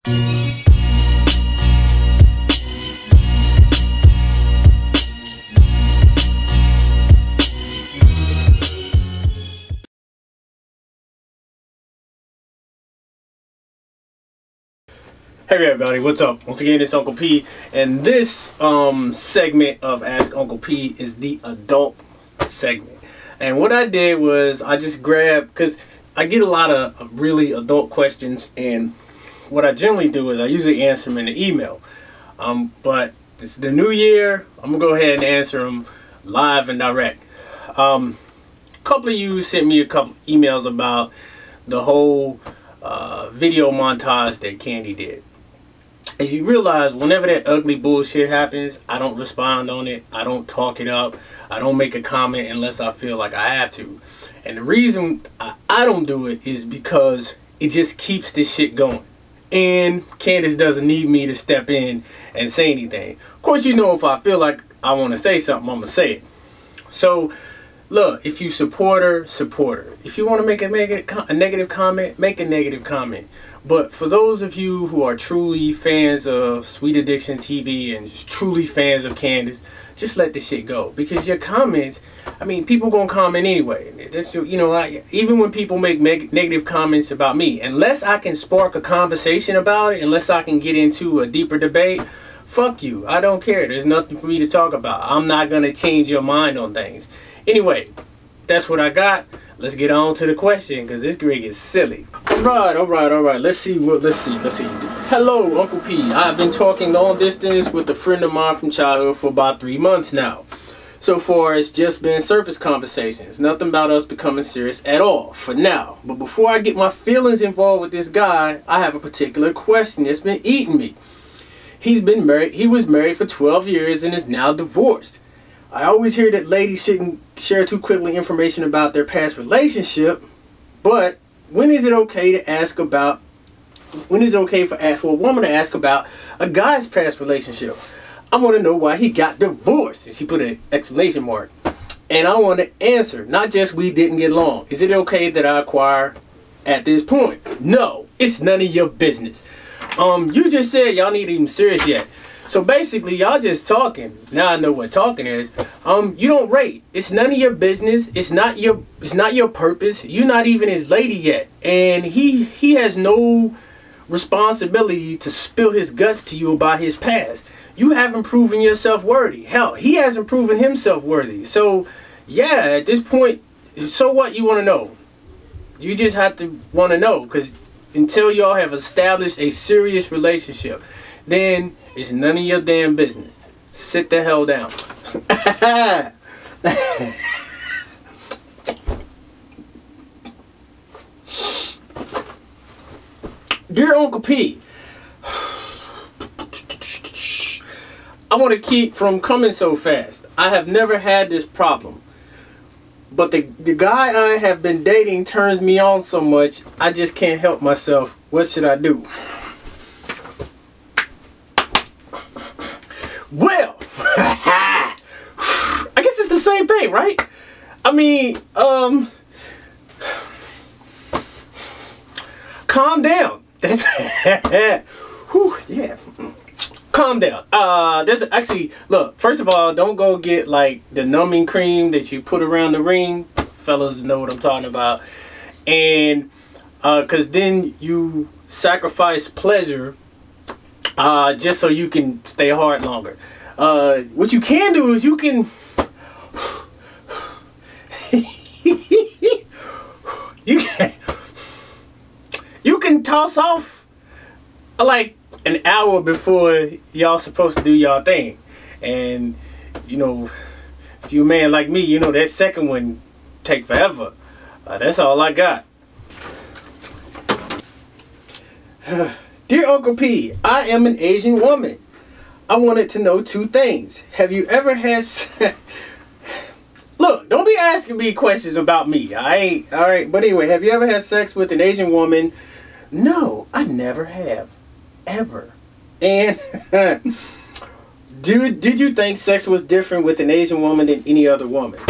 Hey everybody, what's up? Once again, it's Uncle P, and this segment of Ask Uncle P is the adult segment. And what I did was I just grabbed, because I get a lot of really adult questions, and what I generally do is I usually answer them in the email. But it's the new year, I'm going to go ahead and answer them live and direct. A couple of you sent me a couple emails about the whole video montage that Candy did. As you realize, whenever that ugly bullshit happens, I don't respond on it. I don't talk it up. I don't make a comment unless I feel like I have to. And the reason I don't do it is because it just keeps this shit going. And Candace doesn't need me to step in and say anything. Of course, you know, if I feel like I want to say something, I'm going to say it. So, look, if you support her, support her. If you want to make a negative comment, make a negative comment. But for those of you who are truly fans of Sweet Addiction TV and just truly fans of Candace, just let this shit go. Because your comments, I mean, people gonna comment anyway. That's, you know, even when people make negative comments about me, unless I can spark a conversation about it, unless I can get into a deeper debate, fuck you. I don't care. There's nothing for me to talk about. I'm not gonna change your mind on things. Anyway, that's what I got. Let's get on to the question, because this gig is silly. Alright. Let's see. Hello, Uncle P. I've been talking long distance with a friend of mine from childhood for about 3 months now. So far, it's just been surface conversations. Nothing about us becoming serious at all, for now. But before I get my feelings involved with this guy, I have a particular question that's been eating me. He was married for 12 years and is now divorced. I always hear that ladies shouldn't share too quickly information about their past relationship, but when is it okay to ask about, when is it okay for a woman to ask about a guy's past relationship? I want to know why he got divorced. And she put an exclamation mark. And I want to answer, not just we didn't get along. Is it okay that I acquire at this point? No, it's none of your business. You just said y'all ain't even serious yet. So basically, y'all just talking. Now I know what talking is. You don't rate. It's none of your business. It's not your purpose. You're not even his lady yet. And he has no responsibility to spill his guts to you about his past. You haven't proven yourself worthy. Hell, he hasn't proven himself worthy. So, yeah, at this point, so what you want to know? You just have to want to know, because until y'all have established a serious relationship, then it's none of your damn business. Sit the hell down. Dear Uncle P, I want to keep from coming so fast. I have never had this problem. But the guy I have been dating turns me on so much, I just can't help myself. What should I do? Well, I guess it's the same thing, right? I mean, calm down. That's whew, yeah. Calm down. Actually, look, first of all, don't go get like the numbing cream that you put around the ring. Fellas know what I'm talking about. And because then you sacrifice pleasure just so you can stay hard longer. What you can do is you can you can toss off like an hour before y'all supposed to do y'all thing. And you know, if you're a man like me, you know that second one take forever. That's all I got. Dear Uncle P, I am an Asian woman. I wanted to know 2 things. Have you ever had Look, don't be asking me questions about me. I ain't, alright? But anyway, have you ever had sex with an Asian woman? No, I never have. Ever. And did you think sex was different with an Asian woman than any other woman?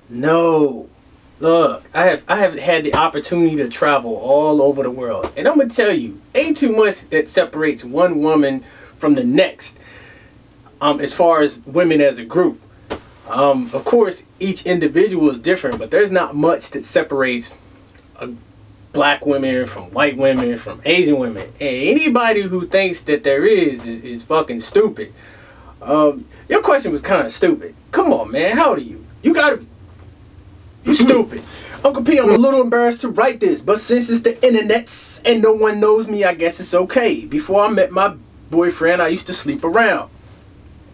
No. Look, I have had the opportunity to travel all over the world, and I'm gonna tell you, ain't too much that separates one woman from the next. As far as women as a group, of course, each individual is different, but there's not much that separates black women from white women from Asian women. And anybody who thinks that there is fucking stupid. Your question was kind of stupid. Come on, man, how old are you? You stupid. Uncle P, I'm a little embarrassed to write this, but since it's the internet and no one knows me, I guess it's okay. Before I met my boyfriend, I used to sleep around.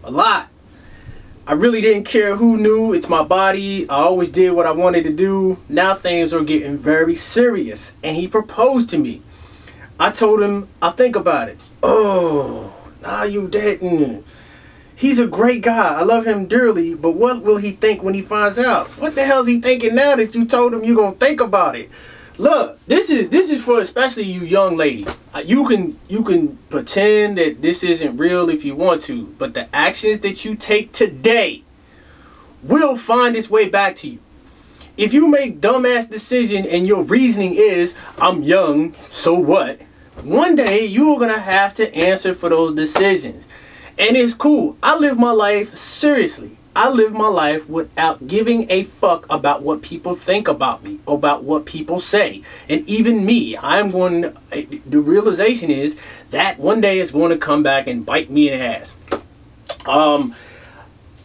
A lot. I really didn't care who knew. It's my body. I always did what I wanted to do. Now things are getting very serious, and he proposed to me. I told him I'll think about it. Oh, nah, you didn't. He's a great guy. I love him dearly, but what will he think when he finds out? What the hell is he thinking now that you told him you're going to think about it? Look, this is for especially you young ladies. You can pretend that this isn't real if you want to, but the actions that you take today will find its way back to you. If you make dumbass decision and your reasoning is, I'm young, so what? One day you're going to have to answer for those decisions. And it's cool. I live my life seriously. I live my life without giving a fuck about what people think about me, about what people say. And even me, the realization is that one day it's going to come back and bite me in the ass.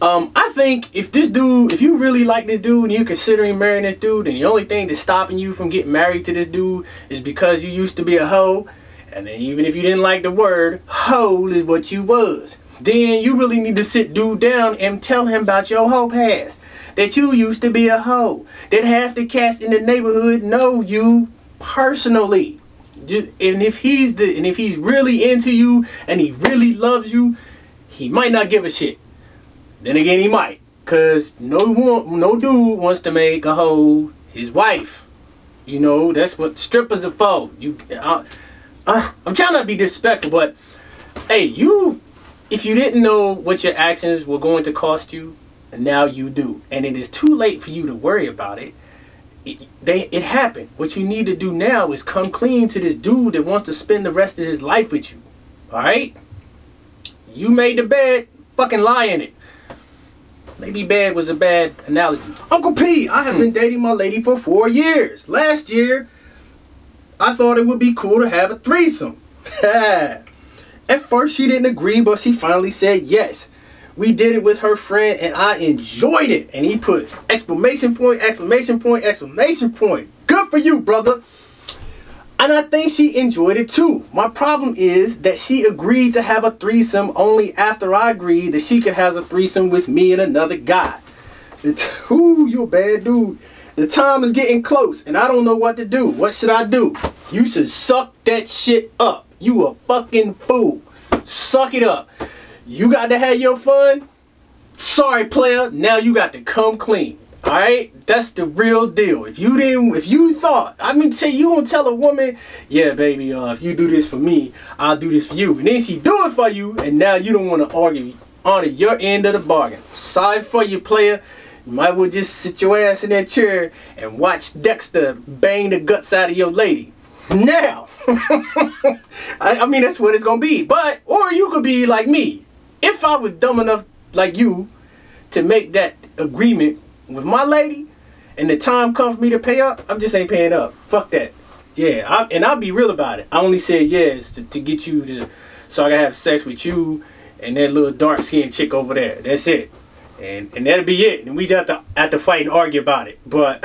I think if you really like this dude and you're considering marrying this dude, and the only thing that's stopping you from getting married to this dude is because you used to be a hoe, and then even if you didn't like the word, hoe is what you was, then you really need to sit dude down and tell him about your hoe past. That you used to be a hoe. That half the cats in the neighborhood know you personally. And if he's really into you and he really loves you, he might not give a shit. Then again, he might, cause no dude wants to make a hoe his wife. You know, that's what strippers are for. I'm trying not to be disrespectful, but hey, if you didn't know what your actions were going to cost you, and now you do, and it is too late for you to worry about it. It happened. What you need to do now is come clean to this dude that wants to spend the rest of his life with you. Alright? You made the bed, fucking lie in it. Maybe bad was a bad analogy. Uncle P, I have been dating my lady for 4 years. Last year, I thought it would be cool to have a threesome. At first, she didn't agree, but she finally said yes. We did it with her friend, and I enjoyed it. And he put exclamation point, exclamation point, exclamation point. Good for you, brother. And I think she enjoyed it too. My problem is that she agreed to have a threesome only after I agreed that she could have a threesome with me and another guy. Ooh, you a bad dude. The time is getting close, and I don't know what to do. What should I do? You should suck that shit up. You a fucking fool. Suck it up. You got to have your fun? Sorry, player. Now you got to come clean. Alright? That's the real deal. If you thought, you gonna tell a woman, yeah, baby, if you do this for me, I'll do this for you. And then she do it for you, and now you don't want to honor your end of the bargain. Sorry for you, player. You might well just sit your ass in that chair and watch Dexter bang the guts out of your lady. Now, that's what it's gonna be. Or you could be like me. If I was dumb enough like you to make that agreement with my lady, and the time comes for me to pay up, I just ain't paying up. Fuck that. Yeah, I'll be real about it. I only said yes to get you so I can have sex with you and that little dark-skinned chick over there. That's it. And that'll be it. And we just have to fight and argue about it. But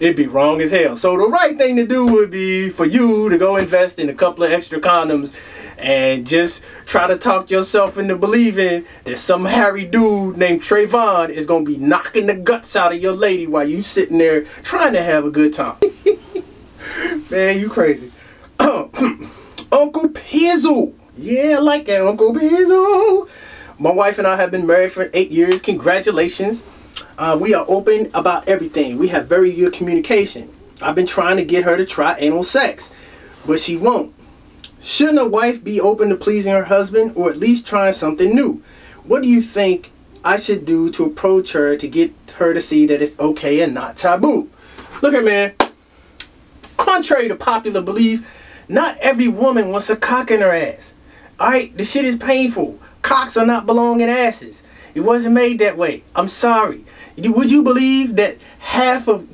it'd be wrong as hell. So the right thing to do would be for you to go invest in a couple of extra condoms and just try to talk yourself into believing that some hairy dude named Trayvon is going to be knocking the guts out of your lady while you sitting there trying to have a good time. Man, you crazy. Uncle Pizzle. Yeah, I like that, Uncle Pizzle. My wife and I have been married for 8 years. Congratulations. We are open about everything. We have very good communication. I've been trying to get her to try anal sex, but she won't. Shouldn't a wife be open to pleasing her husband, or at least trying something new? What do you think I should do to approach her to get her to see that it's okay and not taboo? Look here, man. Contrary to popular belief, not every woman wants a cock in her ass. Alright, the shit is painful. Cocks are not belong in asses. It wasn't made that way. I'm sorry. Would you believe that half of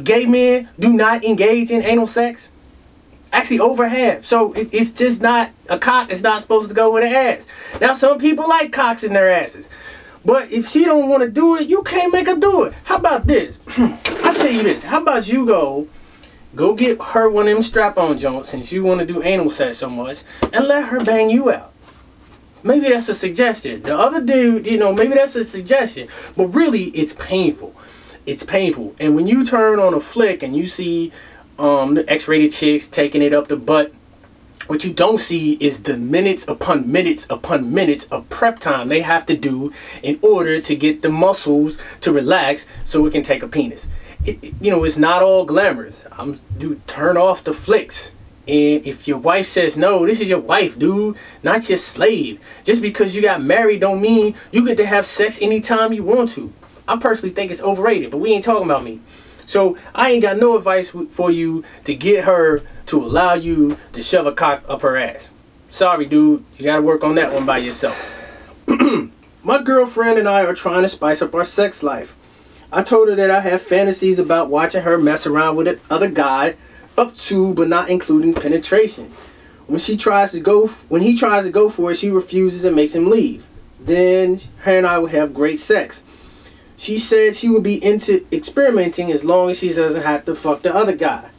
gay men do not engage in anal sex? Actually, over half. So it's just not, a cock is not supposed to go with an ass. Now, some people like cocks in their asses. But if she don't want to do it, you can't make her do it. How about this? I'll tell you this. How about you go get her one of them strap-on joints, since you want to do anal sex so much, and let her bang you out. Maybe that's a suggestion. The other dude, you know, maybe that's a suggestion. But really, it's painful. It's painful. And when you turn on a flick and you see the X-rated chicks taking it up the butt, what you don't see is the minutes upon minutes upon minutes of prep time they have to do in order to get the muscles to relax so it can take a penis. You know, it's not all glamorous. Dude, turn off the flicks. And if your wife says no, this is your wife, dude, not your slave. Just because you got married don't mean you get to have sex anytime you want to. I personally think it's overrated, but we ain't talking about me. So I ain't got no advice for you to get her to allow you to shove a cock up her ass. Sorry, dude, you gotta work on that one by yourself. My girlfriend and I are trying to spice up our sex life. I told her that I have fantasies about watching her mess around with another guy, up to but not including penetration. When he tries to go for it, she refuses and makes him leave. Then her and I will have great sex. She said she would be into experimenting as long as she doesn't have to fuck the other guy.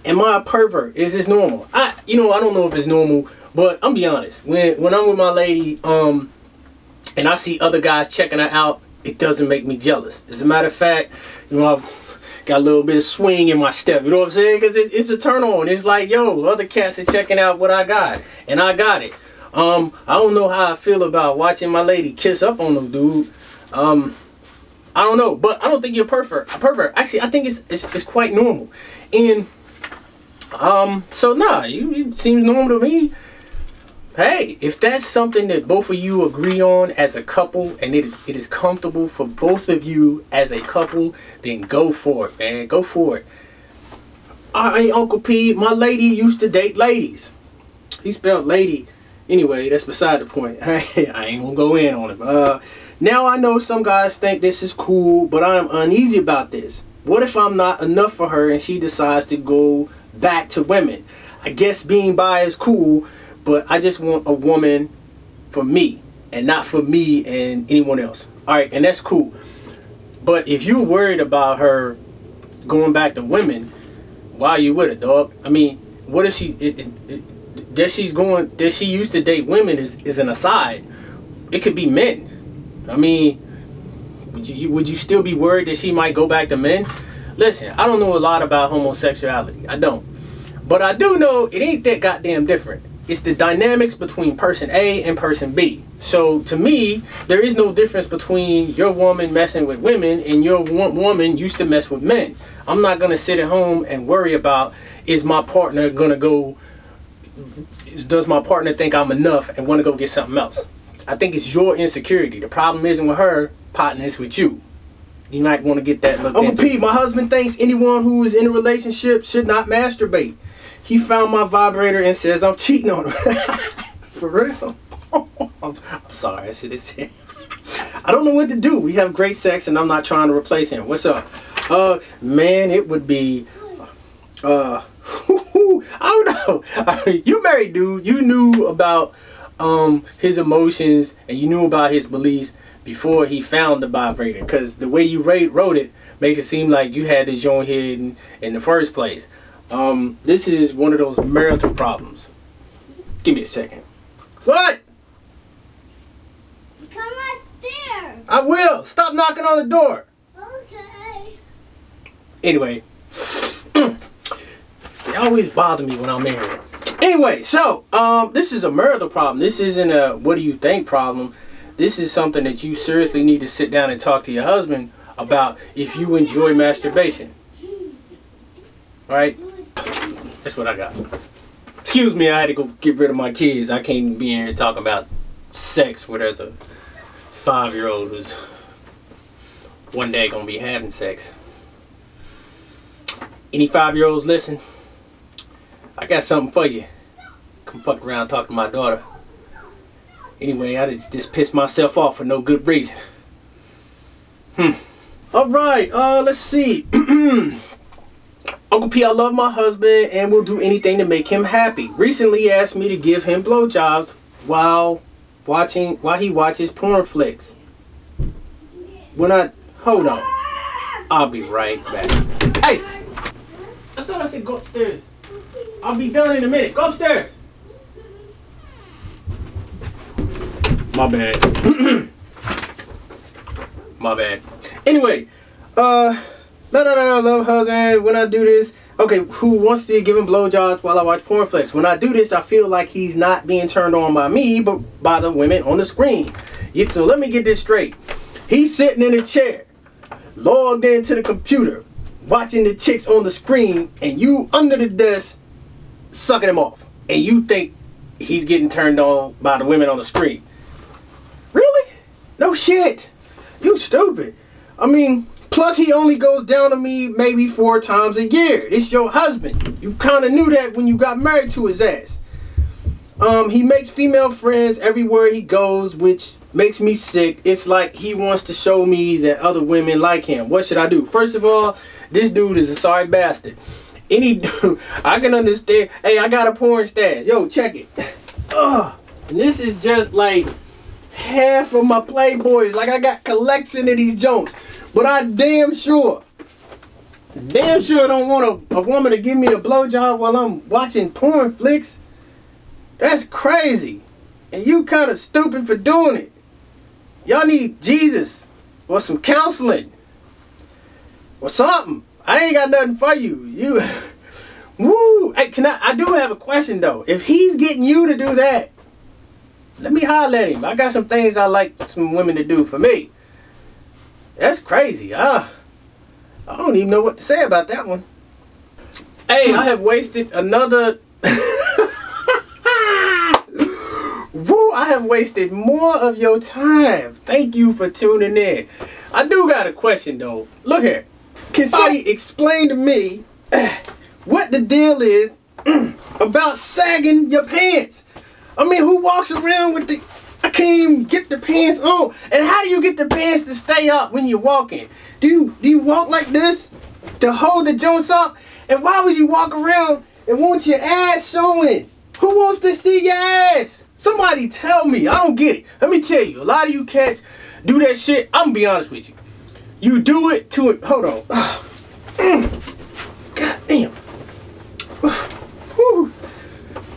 Am I a pervert? Is this normal? I don't know if it's normal, but I'm be honest. When I'm with my lady, and I see other guys checking her out, it doesn't make me jealous. As a matter of fact, you know, I've got a little bit of swing in my step. You know what I'm saying? Because it's a turn on. It's like, yo, other cats are checking out what I got, and I got it. I don't know how I feel about watching my lady kiss up on them, dude. I don't know, but I don't think you're a pervert. Actually, I think it's quite normal. And so nah, it seems normal to me. Hey, if that's something that both of you agree on as a couple, and it is comfortable for both of you as a couple, then go for it, man. Go for it. Alright, Uncle P, my lady used to date ladies. He spelled lady. Anyway, that's beside the point. I ain't gonna go in on it. Now I know some guys think this is cool, but I'm uneasy about this. What if I'm not enough for her and she decides to go back to women? I guess being bi is cool, but I just want a woman for me, and not for me and anyone else. Alright, and that's cool. But if you're worried about her going back to women, why are you with her, dog? I mean, what if she... that she used to date women is an aside. It could be men. I mean, would you still be worried that she might go back to men? Listen, I don't know a lot about homosexuality. I don't. But I do know it ain't that goddamn different. It's the dynamics between person A and person B. So to me, there is no difference between your woman messing with women and your woman used to mess with men. I'm not going to sit at home and worry about, is my partner going to go... does my partner think I'm enough and want to go get something else? I think it's your insecurity. The problem isn't with her, partner, it's with you. You might want to get that looked into. Uncle P, my husband thinks anyone who is in a relationship should not masturbate. He found my vibrator and says I'm cheating on him. For real? I'm sorry, I should have said. I don't know what to do. We have great sex and I'm not trying to replace him. What's up? Man, it would be... I don't know. You married, dude. You knew about his emotions and you knew about his beliefs before he found the vibrator. Because the way you wrote it makes it seem like you had this joint hidden in the first place. This is one of those marital problems. Give me a second. What? Come upstairs. I will. Stop knocking on the door. Okay. Anyway. They always bother me when I'm in here. Anyway, so, this is a marital problem. This isn't a what do you think problem. This is something that you seriously need to sit down and talk to your husband about if you enjoy masturbation. Alright? That's what I got. Excuse me, I had to go get rid of my kids. I can't be in here talking about sex where there's a 5-year-old who's one day going to be having sex. Any 5-year-olds listen? I got something for you. Come fuck around and talk to my daughter. Anyway, I just pissed myself off for no good reason. Alright, let's see. Uncle P, I love my husband and will do anything to make him happy. Recently he asked me to give him blowjobs while he watches porn flicks. Hold on. I'll be right back. Hey! I thought I said go upstairs. I'll be done in a minute. Go upstairs. My bad. My bad. Anyway, love hugging when I do this. Okay, who wants to give him blowjobs while I watch porn flicks? When I do this, I feel like he's not being turned on by me, but by the women on the screen. So let me get this straight. He's sitting in a chair, logged into the computer, watching the chicks on the screen, and you under the desk sucking him off. And you think he's getting turned on by the women on the screen. Really? No shit. You stupid. I mean, plus he only goes down to me maybe 4 times a year. It's your husband. You kind of knew that when you got married to his ass. He makes female friends everywhere he goes, which makes me sick. It's like he wants to show me that other women like him. What should I do? First of all, this dude is a sorry bastard. Any dude, I can understand. Hey, I got a porn stash. Yo, check it. And this is just like half of my Playboys. Like I got collection of these joints. But I damn sure don't want a woman to give me a blowjob while I'm watching porn flicks. That's crazy. And you kind of stupid for doing it. Y'all need Jesus or some counseling or something. I ain't got nothing for you. Woo. Hey, I do have a question though. If he's getting you to do that, let me holler at him. I got some things I like some women to do for me. That's crazy. I don't even know what to say about that one. Hey, I have wasted another... Woo, I have wasted more of your time. Thank you for tuning in. I do got a question though. Look here. Can somebody explain to me what the deal is about sagging your pants? I mean, who walks around with the... I can't even get the pants on. And how do you get the pants to stay up when you're walking? Do you walk like this to hold the joints up? And why would you walk around and want your ass showing? Who wants to see your ass? Somebody tell me. I don't get it. Let me tell you, a lot of you cats do that shit. I'm gonna be honest with you. You do it to it. Hold on. God damn.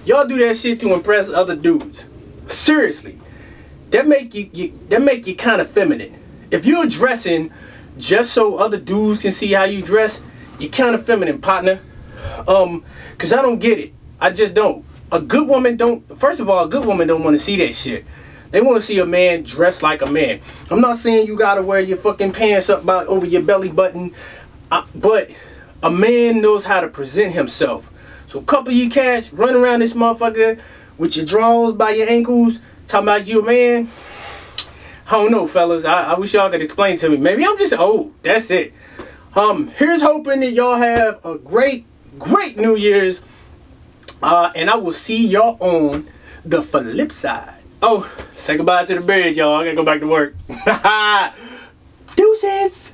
Y'all do that shit to impress other dudes. Seriously. That make you kind of feminine. If you're dressing just so other dudes can see how you dress, you're kind of feminine, partner. Cause I don't get it. I just don't. A good woman don't. First of all, a good woman don't want to see that shit. They want to see a man dressed like a man. I'm not saying you gotta wear your fucking pants up over your belly button, but a man knows how to present himself. So a couple of you cats run around this motherfucker with your drawers by your ankles, talking about you a man. I don't know, fellas. I wish y'all could explain to me. Maybe I'm just old. That's it. Here's hoping that y'all have a great New Year's. And I will see y'all on the flip side. Oh, say goodbye to the bridge, y'all. I gotta go back to work. Deuces.